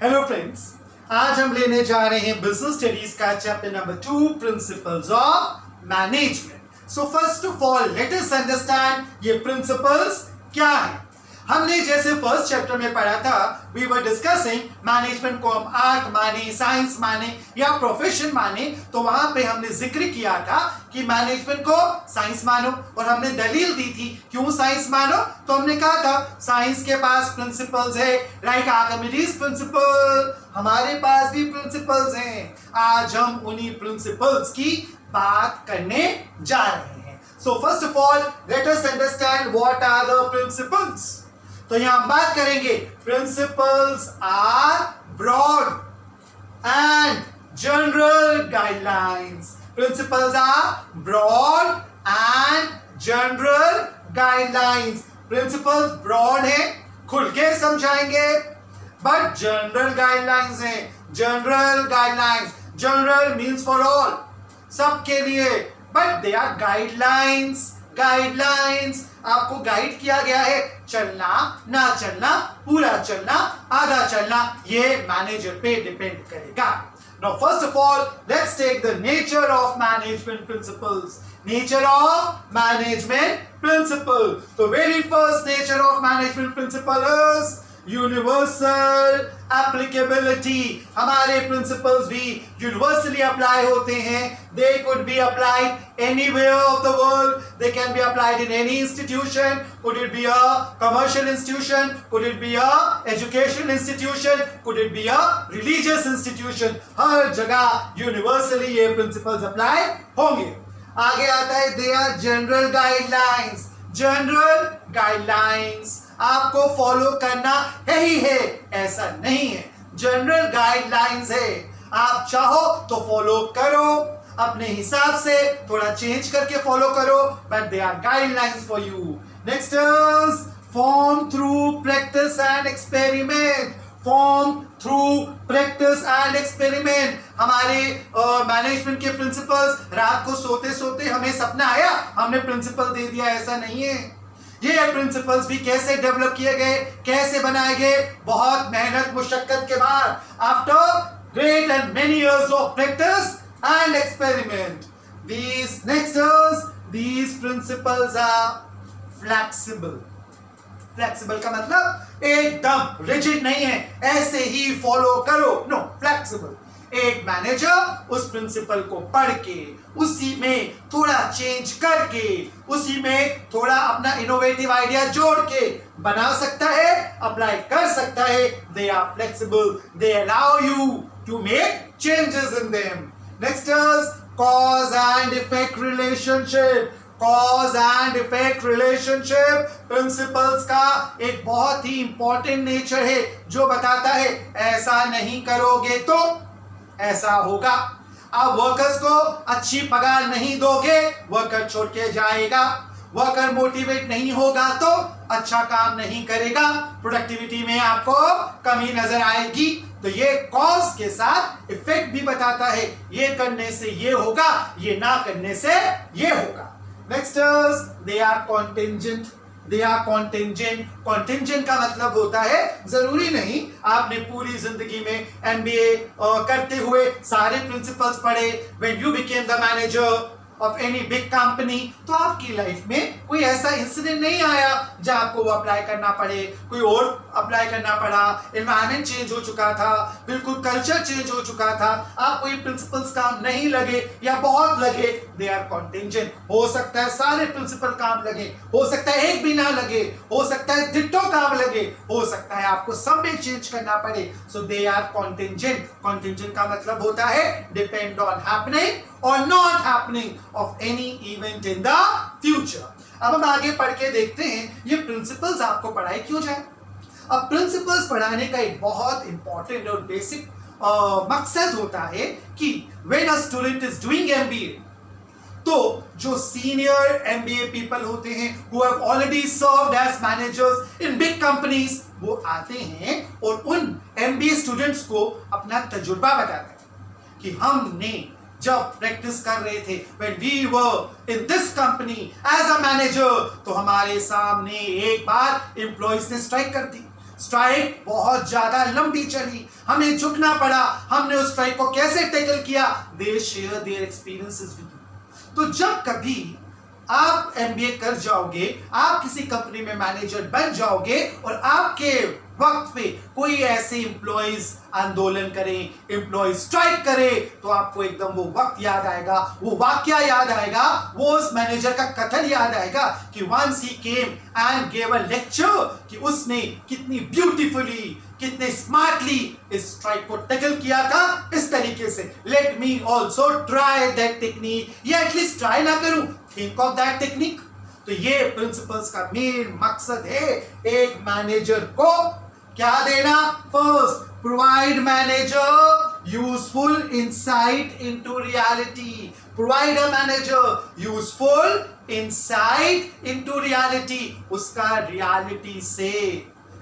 Hello friends, आज हम लेने जा रहे हैं बिजनेस स्टडीज का chapter number 2 principles of management. So first of all let us understand ये प्रिंसिपल्स क्या है। हमने जैसे फर्स्ट चैप्टर में पढ़ा था, वी वर डिस्कसिंग मैनेजमेंट को हम आर्ट माने, साइंस माने या प्रोफेशन माने, तो वहां पे हमने जिक्र किया था कि मैनेजमेंट को साइंस मानो और हमने दलील दी थी क्यों साइंस मानो। तो हमने कहा था साइंस के पास प्रिंसिपल्स है, लाइक आर्किमिडीज प्रिंसिपल, हमारे पास भी प्रिंसिपल्स हैं। आज हम उन्हीं प्रिंसिपल्स की बात करने जा रहे हैं। So first of all let us understand what are the principles. तो यहां हम बात करेंगे principles are broad and general guidelines. Principles are broad and general guidelines. Principles broad है, खुल के समझाएंगे, बट जनरल गाइडलाइंस है। General guidelines, general means for all, सबके लिए, but they are guidelines. Guidelines आपको गाइड किया गया है, चलना ना चलना, पूरा चलना आधा चलना, ये मैनेजर पे डिपेंड करेगा। Now first of all let's take the nature of management principles. Nature of management principle, तो very first nature of management principle is universal applicability. हमारे प्रिंसिपल्स भी यूनिवर्सली अप्लाई होते हैं। They could be applied anywhere of the world, they can be applied in any institution, could it be a commercial institution, could it be a educational institution, could it be a religious institution, हर जगह universally ये principles apply होंगे। आगे आता है they are general guidelines. General guidelines आपको follow करना है ही है, ऐसा नहीं है। जनरल गाइडलाइंस है, आप चाहो तो फॉलो करो अपने हिसाब से, थोड़ा चेंज करके फॉलो करो, but they are guidelines for you. Next is form through practice and experiment. Form through practice and experiment. हमारे मैनेजमेंट के प्रिंसिपल्स, रात को सोते सोते हमें सपना आया, हमने प्रिंसिपल दे दिया, ऐसा नहीं है। ये प्रिंसिपल्स भी कैसे डेवलप किए गए, कैसे बनाए गए, बहुत मेहनत मुशक्कत के बाद, after great and many years of practice and experiment. these principles are flexible। Flexible का मतलब एकदम रिजिड नहीं है, ऐसे ही फॉलो करो, नो, फ्लेक्सिबल। एक मैनेजर उस प्रिंसिपल को पढ़ के, उसी में थोड़ा चेंज करके, उसी में थोड़ा अपना इनोवेटिव आइडिया जोड़ के बना सकता है, अप्लाई कर सकता है। They are flexible, they allow you to make changes in them. Next is cause and effect relationship. Cause and effect relationship principles का एक बहुत ही इंपॉर्टेंट नेचर है, जो बताता है ऐसा नहीं करोगे तो ऐसा होगा। आप वर्कर्स को अच्छी पगार नहीं दोगे, वर्कर छोड़ के जाएगा। वर्कर मोटिवेट नहीं होगा तो अच्छा काम नहीं करेगा, प्रोडक्टिविटी में आपको कमी नजर आएगी। तो ये कॉज के साथ इफेक्ट भी बताता है, ये करने से ये होगा, ये ना करने से ये होगा। Next is they are contingent. They are contingent. Contingent का मतलब होता है, जरूरी नहीं आपने पूरी जिंदगी में एमबीए करते हुए सारे प्रिंसिपल्स पढ़े, when you became the manager of any big company, तो आपकी लाइफ में कोई ऐसा इंसिडेंट नहीं आया जहां आपको वो अप्लाई करना पड़े, कोई और अप्लाई करना पड़ा, एनवायरनमेंट चेंज हो चुका था, बिल्कुल कल्चर चेंज हो चुका था, आपको ये प्रिंसिपल्स काम नहीं लगे या बहुत लगे, दे आर कॉन्टिंजेंट। हो सकता है सारे प्रिंसिपल काम लगे, हो सकता है एक भी ना लगे, हो सकता है डिट्टो काम लगे, हो सकता है आपको सब में चेंज करना पड़े। सो दे आर कॉन्टिंजेंट। कॉन्टिंजेंट का मतलब होता है depend on happening or not happening of any event in the future। अब हम आगे पढ़ के देखते हैं ये प्रिंसिपल्स आपको पढ़ाए क्यों जाए। अब प्रिंसिपल्स पढ़ाने का एक बहुत इंपॉर्टेंट और बेसिक मकसद होता है कि when a student is doing MBA, तो जो सीनियर MBA पीपल होते हैं who have already served as managers in big companies, वो आते हैं और उन MBA स्टूडेंट्स को अपना तजुर्बा बताते हैं कि हमने जब प्रैक्टिस कर रहे थे, when we were in this company as a manager, तो हमारे सामने एक बार एम्प्लॉइज ने स्ट्राइक कर दी। स्ट्राइक बहुत ज्यादा लंबी चली, हमें झुकना पड़ा, हमने उस स्ट्राइक को कैसे टैकल किया, they share their experiences with you. तो जब कभी आप एमबीए कर जाओगे, आप किसी कंपनी में मैनेजर बन जाओगे और आपके वक्त पे कोई ऐसे एम्प्लॉइज आंदोलन करें, एम्प्लॉय स्ट्राइक करे, तो आपको एकदम वो वक्त याद आएगा, वो वाकया याद आएगा, वो उस मैनेजर का कथन याद आएगा कि once he came and gave a lecture कि उसने कितनी ब्यूटीफुली, कितने स्मार्टली इस स्ट्राइक को टैकल किया था इस तरीके से। Let me also try that technique, या एटलीस्ट ट्राई ना करूं, थिंक ऑफ दैट टेक्निक। तो ये प्रिंसिपल्स का मेन मकसद है एक मैनेजर को क्या देना। First, provide manager useful insight into reality, provide a manager useful insight into reality, उसका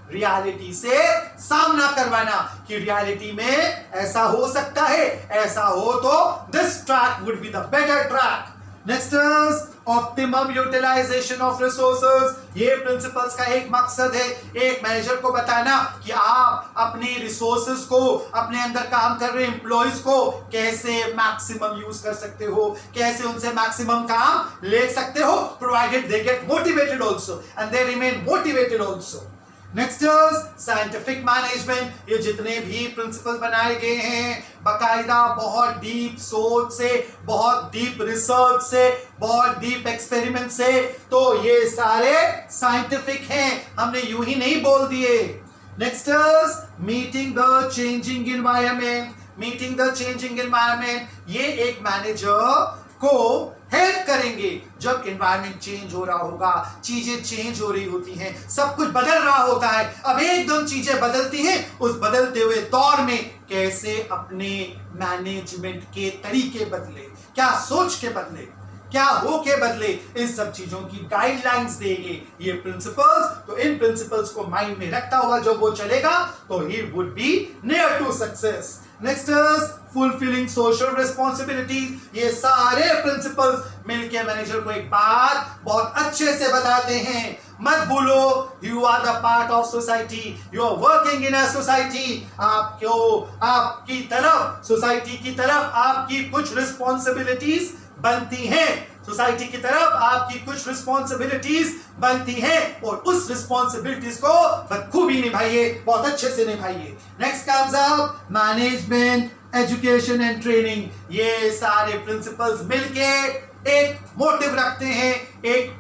रियलिटी से सामना करवाना कि रियलिटी में ऐसा हो सकता है, ऐसा हो तो this track would be the better track. Next is optimum utilization of resources. ये प्रिंसिपल्स का एक मकसद है एक मैनेजर को बताना कि आप अपने रिसोर्सेज को, अपने अंदर काम कर रहे एम्प्लॉइज को कैसे मैक्सिमम यूज कर सकते हो, कैसे उनसे मैक्सिमम काम ले सकते हो, provided they get motivated also and they remain motivated also. Next is scientific management. ये जितने भी प्रिंसिपल बनाए गए हैं बकायदा बहुत डीप सोच से, बहुत डीप रिसर्च से, बहुत डीप एक्सपेरिमेंट से, तो ये सारे साइंटिफिक हैं, हमने यूं ही नहीं बोल दिए। Next is meeting the changing environment. Meeting the changing environment, ये एक मैनेजर को हेल्प करेंगे जब एनवायरनमेंट चेंज हो रहा होगा, चीजें चेंज हो रही होती हैं, सब कुछ बदल रहा होता है, अब एकदम चीजें बदलती हैं, उस बदलते हुए दौर में कैसे अपने मैनेजमेंट के तरीके बदले, क्या सोच के बदले, क्या हो के बदले, इन सब चीजों की गाइडलाइंस देंगे ये प्रिंसिपल्स। तो इन प्रिंसिपल्स को माइंड में रखता हुआ जब वो चलेगा तो he would be near to success. Next is fulfilling social responsibilities. ये सारे प्रिंसिपल्स मिलकर मैनेजर को एक बात बहुत अच्छे से बताते हैं, मत भूलो you are the part of society, you are working in a society. आपकी तरफ, सोसाइटी की तरफ आपकी कुछ रिस्पॉन्सिबिलिटीज बनती हैं, सोसाइटी की तरफ आपकी कुछ रिस्पॉन्सिबिलिटीज बनती हैं और उस रिस्पॉन्सिबिलिटीज को बखूबी निभाइए, बहुत अच्छे से निभाइए। Next comes up management, education and training. ये सारे प्रिंसिपल्स मिलके एक मोटिव रखते हैं एक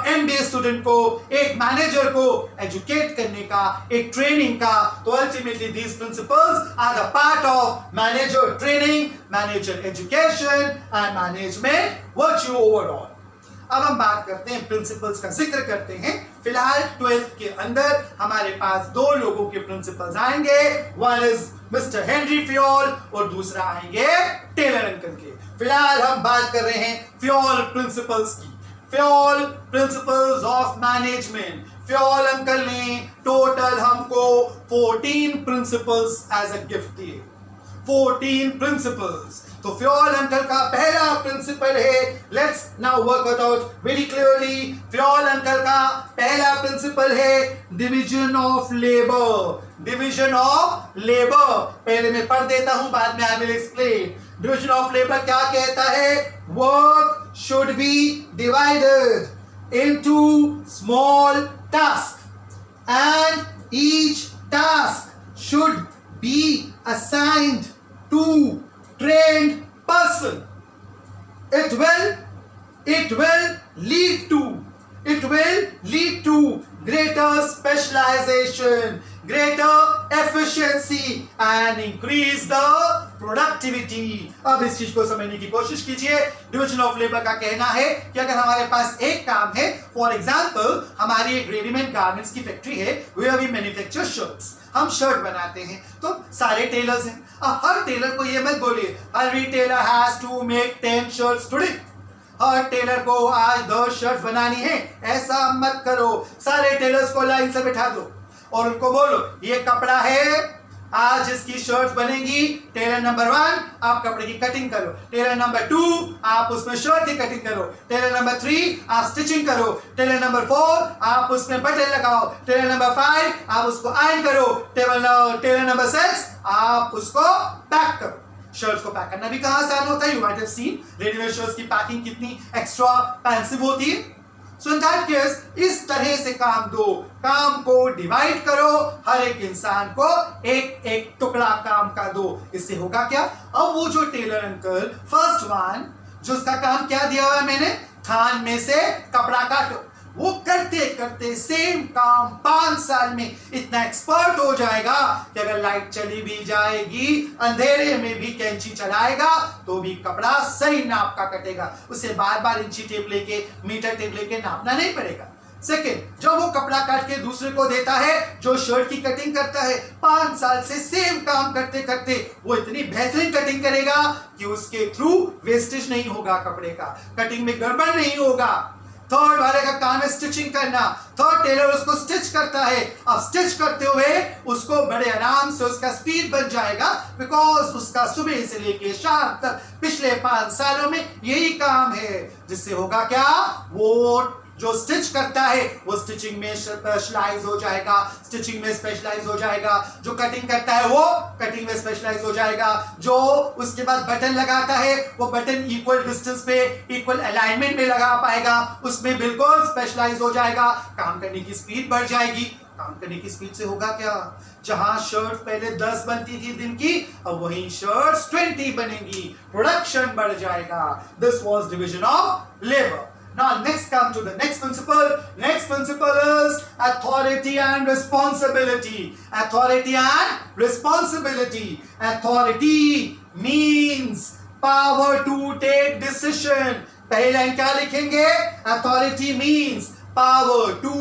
एमबीए स्टूडेंट को, एक मैनेजर को एजुकेट करने का, एक ट्रेनिंग का। तो ultimately these principles are the part of manager training, manager education and management virtue overall. अब हम बात करते हैं प्रिंसिपल्स का जिक्र करते हैं। फिलहाल 12th के अंदर हमारे पास दो लोगों के प्रिंसिपल्स आएंगे, one is mister Henry Fayol और दूसरा आएंगे टेलर अंकल के। फिलहाल हम बात कर रहे हैं फ्योल प्रिंसिपल्स की। Fayol principles of management. Fayol uncle ने टोटल हमको 14 प्रिंसिपल्स एज अ गिफ्ट दिए, 14 प्रिंसिपल्स। तो फ्योल अंकल का पहला प्रिंसिपल है, let's now work it out very clearly. Fayol अंकल का पहला प्रिंसिपल है division of labour. Division of labour पहले मैं पढ़ देता हूं, बाद में I will explain. Division of labour क्या कहता है? Work should be divided into small task and each task should be assigned to trained person. It will lead to greater specialization, greater efficiency and increase the productivity. अब इस चीज को समझने की कोशिश कीजिए। डिवीजन ऑफ लेबर का कहना है कि अगर हमारे पास एक काम है, फॉर एग्जांपल हमारी एक रेडीमेड गारमेंट्स की फैक्ट्री है, वेयर वी मैन्युफैक्चर शर्ट्स, हम शर्ट बनाते हैं, तो सारे टेलर्स हैं। अब हर टेलर को ये मत बोलिए हर tailor has to make 10 shirts today, हर टेलर को आज 10 शर्ट बनानी है, ऐसा मत करो। सारे टेलर्स को लाइन से बिठा दो और उनको बोलो ये कपड़ा है आज इसकी शर्ट्स बनेंगी। टेलर नंबर 1 आप कपड़े की कटिंग करो, टेलर नंबर 2 आप उसमें शर्ट की कटिंग करो, टेलर नंबर 3 आप स्टिचिंग करो, टेलर नंबर 4 आप उसमें बटन लगाओ, टेलर नंबर 5 आप उसको आयरन करो, टेलर नंबर 6 आप उसको पैक करो। शर्ट्स को पैक करना भी कहां आसान होता है। You might have seen readymade shirts की पैकिंग कितनी एक्स्ट्रा एक्सपेंसिव होती है। सो इन दैट केस इस तरह से काम दो, काम को डिवाइड करो, हर एक इंसान को एक एक टुकड़ा काम का दो। इससे होगा क्या, अब वो जो टेलर अंकल फर्स्ट वन जो उसका काम क्या दिया हुआ है मैंने, थान में से कपड़ा काटो, वो करते करते सेम काम 5 साल में इतना एक्सपर्ट हो जाएगा कि अगर लाइट चली भी जाएगी, अंधेरे में भी कैंची चलाएगा तो भी कपड़ा सही नाप का कटेगा। उसे बार बार इंची टेप लेके मीटर टेप लेके नापना नहीं पड़ेगा। सेकेंड, जब वो कपड़ा काट के दूसरे को देता है जो शर्ट की कटिंग करता है, 5 साल से सेम काम करते करते वो इतनी बेहतरीन कटिंग करेगा कि उसके थ्रू वेस्टेज नहीं होगा, कपड़े का कटिंग में गड़बड़ नहीं होगा। थर्ड वाले का काम है स्टिचिंग करना, थर्ड टेलर उसको स्टिच करता है। अब स्टिच करते हुए उसको बड़े आराम से उसका स्पीड बन जाएगा, बिकॉज उसका सुबह से लेके शाम तक पिछले 5 सालों में यही काम है। जिससे होगा क्या, वो जो स्टिच करता है वो स्टिचिंग में स्पेशलाइज हो जाएगा, स्टिचिंग में स्पेशलाइज हो जाएगा। जो कटिंग करता है वो कटिंग में स्पेशलाइज हो जाएगा। जो उसके बाद बटन लगाता है वो बटन इक्वल डिस्टेंस पे इक्वल अलाइनमेंट में लगा पाएगा, उसमें बिल्कुल स्पेशलाइज हो जाएगा। काम करने की स्पीड बढ़ जाएगी। काम करने की स्पीड से होगा क्या, जहां शर्ट पहले 10 बनती थी दिन की, अब वही शर्ट्स 20 बनेंगी, प्रोडक्शन बढ़ जाएगा। This was division of labour. Now next come to the next principle. Next principle is authority and responsibility. Authority and responsibility. Authority means power to take decision. पहली लाइन क्या लिखेंगे, authority means power to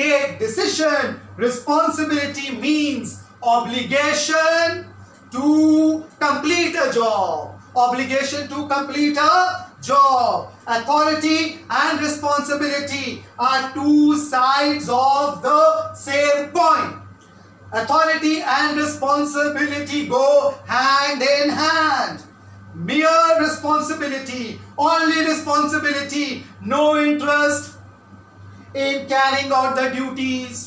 take decision. Responsibility means obligation to complete a job. Obligation to complete a job. Authority and responsibility are two sides of the same coin. Authority and responsibility go hand in hand. Mere responsibility, only responsibility, no interest in carrying out the duties.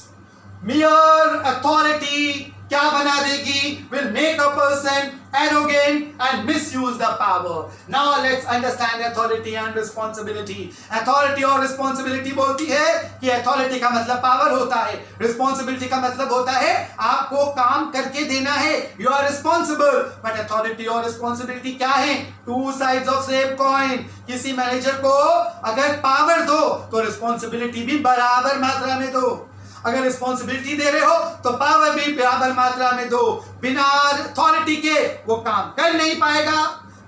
Mere authority क्या बना देगी, will make a person arrogant and misuse the power. Now let's understand authority and responsibility. Authority और responsibility बोलती है कि authority का मतलब power होता है, responsibility का मतलब होता है आपको काम करके देना है, you are responsible. But authority और responsibility क्या है, two sides of same coin. किसी मैनेजर को अगर power दो तो responsibility भी बराबर मात्रा में दो, अगर रिस्पॉन्सिबिलिटी दे रहे हो तो पावर भी बराबर मात्रा में दो। बिना अथॉरिटी के वो काम कर नहीं पाएगा,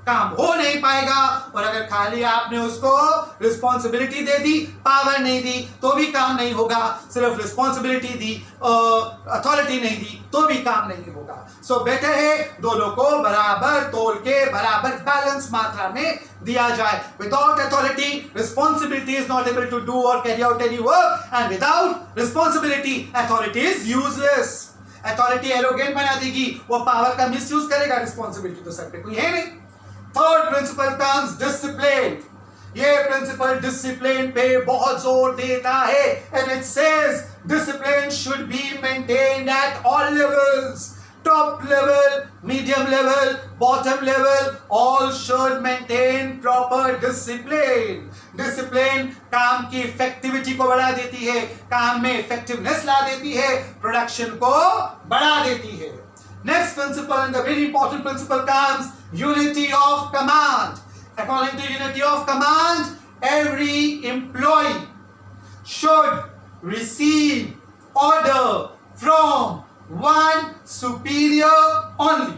काम हो नहीं पाएगा। और अगर खाली आपने उसको रिस्पॉन्सिबिलिटी दे दी, पावर नहीं दी, तो भी काम नहीं होगा। सिर्फ रिस्पॉन्सिबिलिटी दी, अथॉरिटी नहीं दी, तो भी काम नहीं होगा। सो बेटर है दोनों को बराबर तोल के बराबर बैलेंस मात्रा में दिया जाए। Without authority responsibility is not able to do और carry out any work, and without responsibility authority is useless. Authority arrogant बना देगी, वो पावर का मिसयूज करेगा, रिस्पॉन्सिबिलिटी तो सर पे कोई है नहीं। Third principal comes discipline. ये प्रिंसिपल डिसिप्लिन पे बहुत जोर देता है, and it says discipline should be maintained at all levels. Top level, medium level, bottom level, all should maintain proper discipline. Discipline काम की effectivity को बढ़ा देती है, काम में effectiveness ला देती है, production को बढ़ा देती है। Next principle, and the very important principle, comes unity of command. According to unity of command, every employee should receive order from one superior only.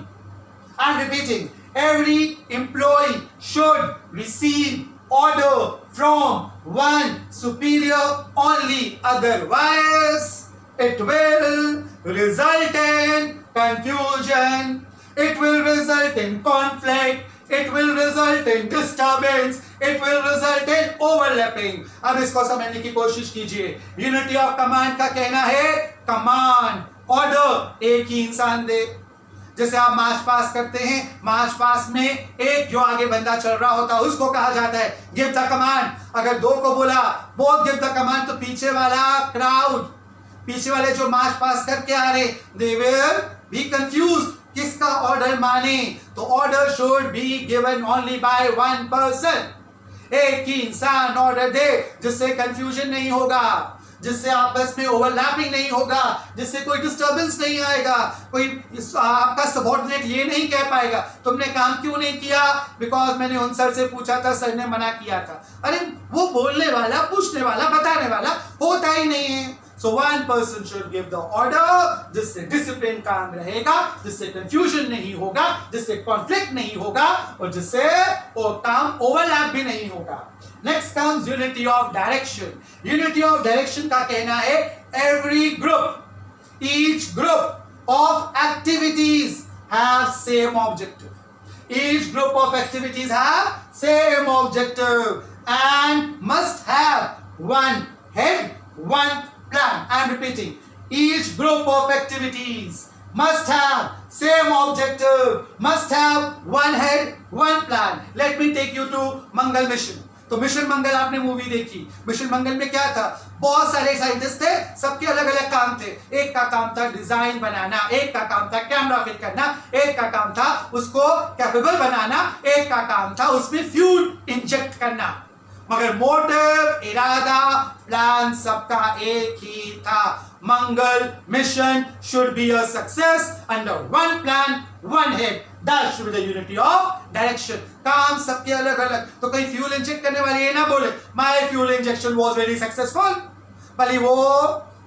I'm repeating, every employee should receive order from one superior only, otherwise it will result in confusion, it will result in conflict, it will result in disturbance, it will result in overlapping. अब इसको समझने की कोशिश कीजिए। Unity of command का कहना है command, order एक ही इंसान दे, जैसे आप मार्च पास करते हैं, मार्च पास में एक जो आगे बंदा चल रहा होता है उसको कहा जाता है गिव द कमांड। अगर दो को बोला बोथ गिव द कमांड, तो पीछे वाला क्राउड, पीछे वाले जो मार्च पास करके आ रहे, दे विल बी कंफ्यूज किसका ऑर्डर माने। तो order should be given only by one person. एक ही इंसान ऑर्डर दे जिससे कंफ्यूजन नहीं होगा, जिससे आपस में ओवरलैपिंग नहीं होगा, जिससे कोई डिस्टर्बेंस नहीं आएगा, कोई आपका सबऑर्डिनेट ये नहीं कह पाएगा तुमने काम क्यों नहीं किया, बिकॉज मैंने उन सर से पूछा था, सर ने मना किया था। अरे वो बोलने वाला, पूछने वाला, बताने वाला होता ही नहीं है। So one person should give the order, जिससे डिसिप्लिन काम रहेगा, जिससे कंफ्यूजन नहीं होगा, जिससे कॉन्फ्लिक्ट नहीं होगा और जिससे वो काम ओवरलैप भी नहीं होगा। Next comes unity of direction. Unity of direction का कहना है every group, each group of activities have same objective. Each group of activities have same objective and must have one head, one plan. I am repeating. Each group of activities must have same objective, must have one head, one plan. Let me take you to Mangal mission. तो mission मंगल आपने movie देखी। Mission मंगल में क्या था, बहुत सारे scientist थे, सबके अलग अलग काम थे। एक का काम था डिजाइन बनाना, एक का काम था कैमरा फिट करना, एक का काम था उसको कैपेबल बनाना, एक का काम था उसमें फ्यूल इंजेक्ट करना। मगर मोटिव, इरादा, प्लान सबका एक ही था। Mangal mission should be a success under one plan, one head. That should be the unity of direction. काम सबके अलग अलग। तो कहीं फ्यूल इंजेक्ट करने वाले ये ना बोले my fuel injection was very successful, भले वो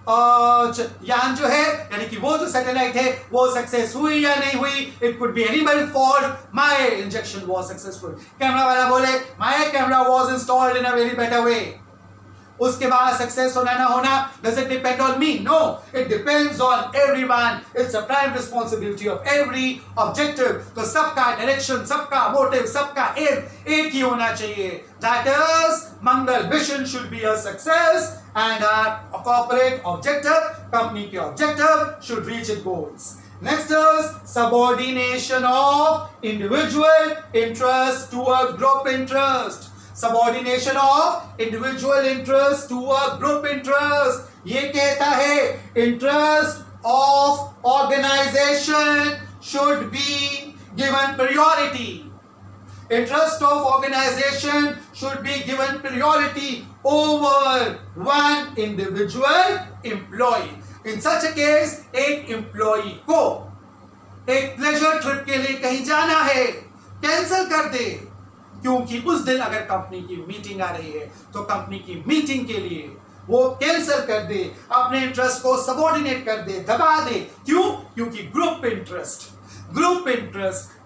यान जो है यानी कि वो जो सैटेलाइट है वो सक्सेस हुई या नहीं हुई, it could be anybody fault, my injection was successful. Camera वाला बोले my camera was installed in a very better way, उसके बाद सक्सेस होना ना होना does it depend on me? No, it depends on everyone. It's a prime responsibility of every objective. तो सबका direction, सबका मोटिव, सबका एम एक ही होना चाहिए। That is, Mangal mission should be a success and our corporate objective, company के objective should reach its goals. Next is subordination of individual interest to a group interest. Subordination of individual interest to a group interest. ये कहता है interest of organization should be given priority. Interest of organization should be given priority over one individual employee. In such a case, एक employee को एक pleasure trip के लिए कहीं जाना है, कैंसिल कर दे, क्योंकि उस दिन अगर कंपनी की मीटिंग आ रही है तो कंपनी की मीटिंग के लिए वो कैंसिल कर दे, अपने इंटरेस्ट को सबऑर्डिनेट कर दे, दबा दे। क्यों? क्योंकि ग्रुप इंटरेस्ट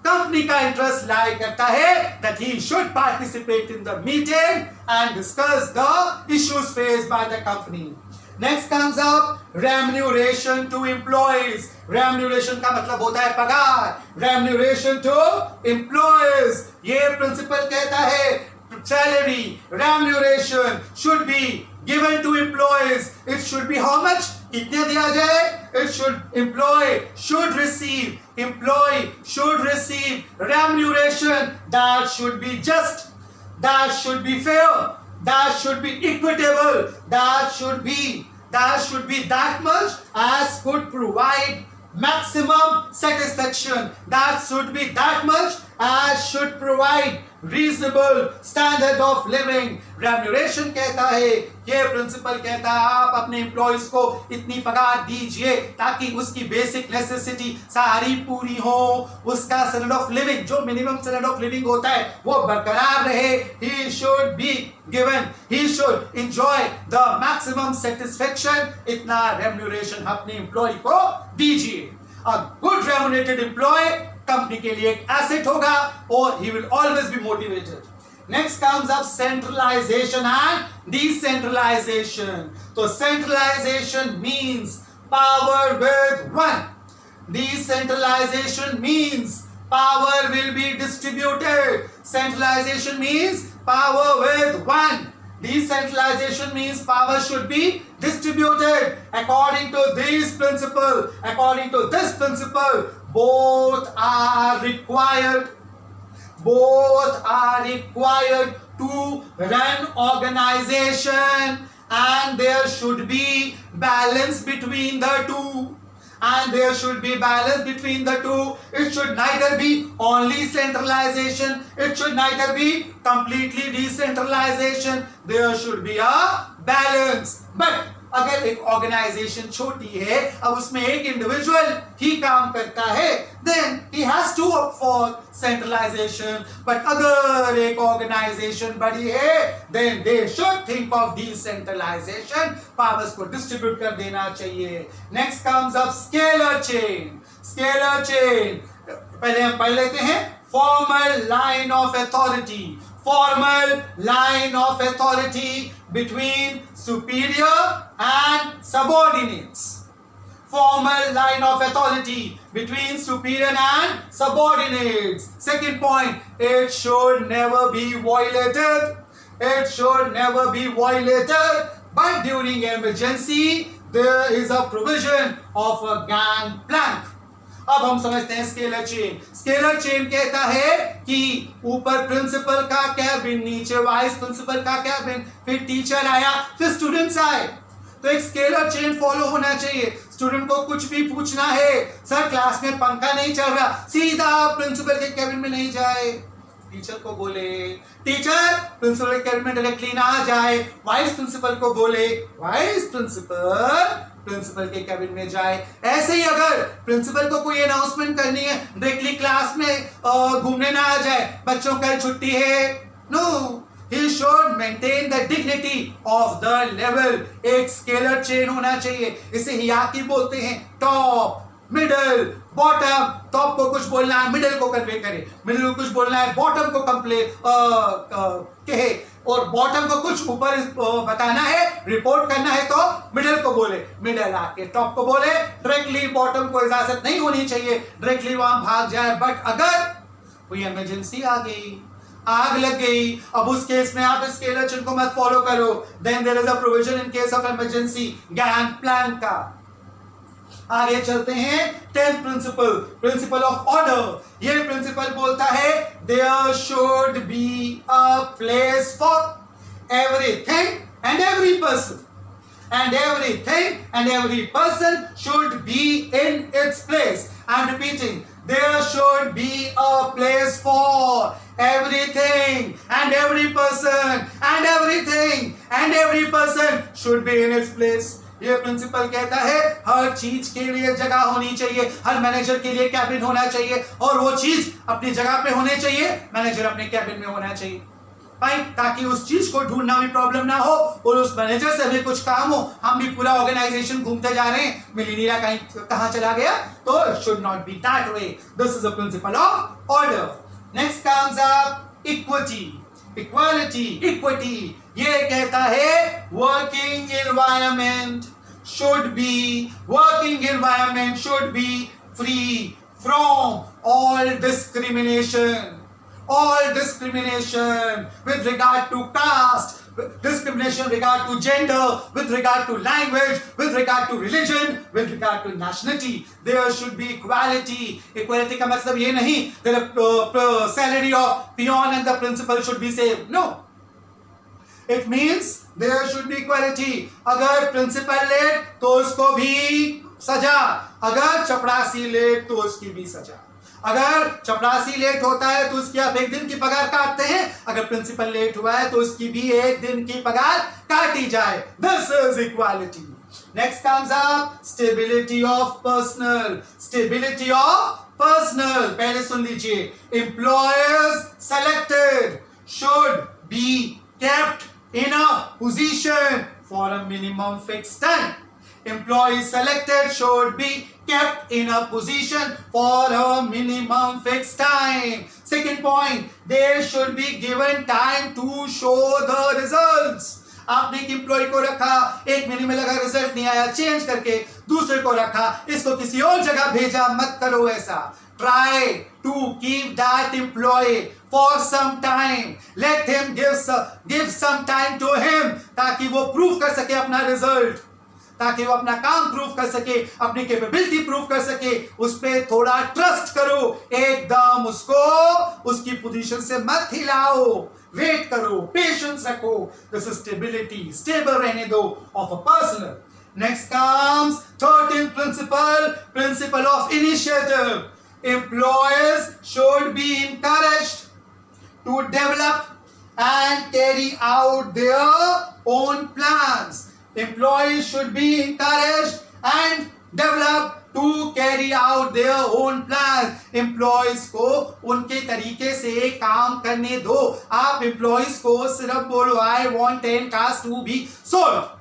कंपनी का इंटरेस्ट लाई करता है that he should participate in the meeting and discuss the issues faced by the company. Next comes up remuneration to employees. Remuneration का मतलब होता है पगार। Remuneration to employees, ये प्रिंसिपल कहता है salary remuneration should be given to employees. It should be how much? कितने दिया जाए? It should employee should receive remuneration that should be just, that should be fair, that should be equitable, that should be that much as could provide maximum satisfaction, that should be that much as should provide reasonable standard of living. Remuneration कहता है, ये principal कहता है आप अपने employees को इतनी पगार दीजिए ताकि उसकी बेसिक नेसेसिटी सारी पूरी हो, उसका स्टैंडर्ड ऑफ लिविंग जो मिनिमम स्टैंडर्ड ऑफ लिविंग होता है वो बरकरार रहे। He should be given, he should enjoy the maximum satisfaction. इतना remuneration अपने एम्प्लॉय को दीजिए। A good remunerated employee company के लिए एक एसेट होगा और he will always be motivated. Next comes up centralization and decentralization. So centralization means power with one. Decentralization means power will be distributed. Centralization means power with one. Decentralization means power should be distributed according to this principle. According to this principle, both are required to run organization, and there should be balance between the two. It should neither be only centralization, it should neither be completely decentralization. There should be a balance. But अगर एक organisation छोटी है, अब उसमें एक individual ही काम करता है, then he has to opt for centralization. But अगर एक ऑर्गेनाइजेशन बड़ी है, then they should think of decentralization. Powers को डिस्ट्रीब्यूट कर देना चाहिए. Next comes up scalar chain. पहले हम पढ़ लेते हैं formal line of authority. Between superior and subordinates. Second point, it should never be violated. But during emergency, there is a provision of a gangplank. अब हम समझते हैं स्केलर चेन कहता है कि ऊपर प्रिंसिपल का कैबिन, नीचे वाइस प्रिंसिपल का कैबिन, फिर टीचर आया, फिर स्टूडेंट्स आए. तो एक स्केलर चेन फॉलो होना चाहिए. स्टूडेंट को कुछ भी पूछना है, सर क्लास में पंखा नहीं चल रहा, सीधा प्रिंसिपल के कैबिन में नहीं जाए, टीचर को बोले. टीचर प्रिंसिपल के कैबिन में डायरेक्टली ना जाए, वाइस प्रिंसिपल को बोले, वाइस प्रिंसिपल के कैबिन में जाए. ऐसे ही अगर प्रिंसिपल को कोई अनाउंसमेंट करनी है, डायरेक्टली क्लास में घूमने ना आ जाए, बच्चों का छुट्टी है. No, he should maintain the dignity of the level. एक स्केलर चेन होना चाहिए. इसे हियार्की बोलते हैं. Top, middle, bottom. टॉप को कुछ बोलना है, मिडल को कन्वे करे, मिडल को कुछ बोलना है, बॉटम को कहे, और बॉटम को कुछ ऊपर बताना है, रिपोर्ट करना है, तो मिडल को बोले, मिडल आके टॉप को बोले. डायरेक्टली बॉटम को इजाजत नहीं होनी चाहिए, डायरेक्टली वहां भाग जाए. बट अगर कोई इमरजेंसी आ गई, आग लग गई, अब उस केस में आप स्केलर चेन को मत फॉलो करो. Then there is a provision in case of emergency, gangplank का. आगे चलते हैं. 10th principle of order. ये प्रिंसिपल बोलता है there should be a place for everything and every person. And every person should be in its place. I'm repeating, there should be a place for everything and every person, and every person should be in its place. ये principal कहता है हर चीज के लिए जगह होनी चाहिए, हर manager के लिए कैबिन होना चाहिए, और वो चीज अपनी जगह पे होनी चाहिए, मैनेजर अपने कैबिन में होना चाहिए. भाई, ताकि उस चीज को ढूंढना भी प्रॉब्लम ना हो, और उस मैनेजर से भी कुछ काम हो. हम भी पूरा ऑर्गेनाइजेशन घूमते जा रहे हैं, मिल नहीं रहा कहां चला गया. तो should not be that way. This is a principal of order. Next comes up equity. ये कहता है working environment should be free from all discrimination with regard to caste, discrimination with regard to gender, with regard to language, with regard to religion, with regard to nationality. There should be equality. Equality का मतलब ये नहीं that the salary of peon and the principal should be same. No. It means there should be equality. अगर principal late तो उसको भी सजा, अगर चपरासी लेट तो उसकी भी सजा. अगर चपरासी लेट होता है तो उसकी आप 1 दिन की पगार काटते हैं, अगर प्रिंसिपल लेट हुआ है तो उसकी भी 1 दिन की पगार काटी जाए. This is equality. Next comes up stability of personal. पहले सुन लीजिए. Employers selected should be kept in a position for a minimum fixed time. Employees selected should be kept in a position for a minimum fixed time. Second point, they should be given time to show the results. आपने एक employ को रखा, 1 महीने में लगा result नहीं आया, change करके दूसरे को रखा, इसको किसी और जगह भेजा, मत करो ऐसा. Try to keep that employee for some time. Let him give some time to him, ताकि वो प्रूव कर सके अपना रिजल्ट, ताकि वो अपना काम प्रूव कर सके, अपनी कैपेबिलिटी प्रूव कर सके। उस पर थोड़ा ट्रस्ट करो, एकदम उसको उसकी पोजीशन से मत हिलाओ, वेट करो, पेशेंस रखो। दिस इज स्टेबिलिटी, स्टेबल रहने दो of a person. Next comes 13th principle, principle of initiative. Employees should be encouraged to develop and carry out their own plans. Employees should be encouraged and develop to carry out their own plans. Employees को उनके तरीके से काम करने दो। आप employees को सिर्फ बोलो I want 10 cars to be sold.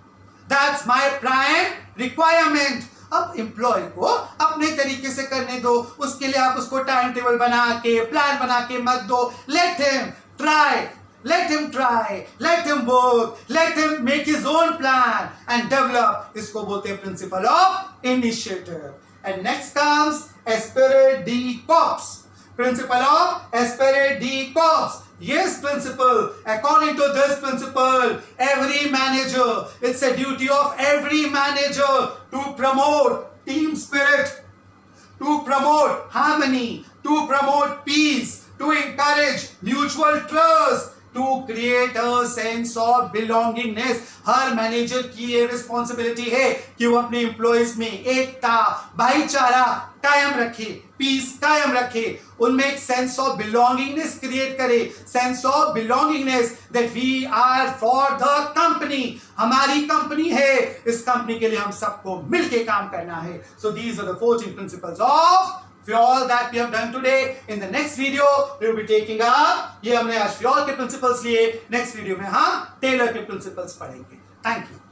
That's my prime requirement. अब एम्प्लॉय को अपने तरीके से करने दो, उसके लिए आप उसको टाइम टेबल बना के, प्लान बना के मत दो। Let him try, let him work, let him make his own plan and develop. इसको बोलते हैं principle of initiative. And next comes Aspirate D Corps. Principle of Aspirate D Corps. Yes, principle. According to this principle, every manager, it's a duty of every manager to promote team spirit, to promote harmony, to promote peace, to encourage mutual trust, to create a sense of belongingness. Her manager की ये responsibility है कि वो अपने employees में एकता, भाईचारा कायम रखे, पीस कायम रखे, उनमें एक सेंस ऑफ बिलोंगिंगनेस क्रिएट करे, sense of belongingness that we are for the company, हमारी कंपनी है, इस कंपनी के लिए हम सबको मिलके काम करना है। So these are the 14 principles of Fuel that we have done today. In the next video, we will be taking up ये हमने आज Fuel के principles लिए, next video में हम Taylor के principles पढ़ेंगे। Thank you.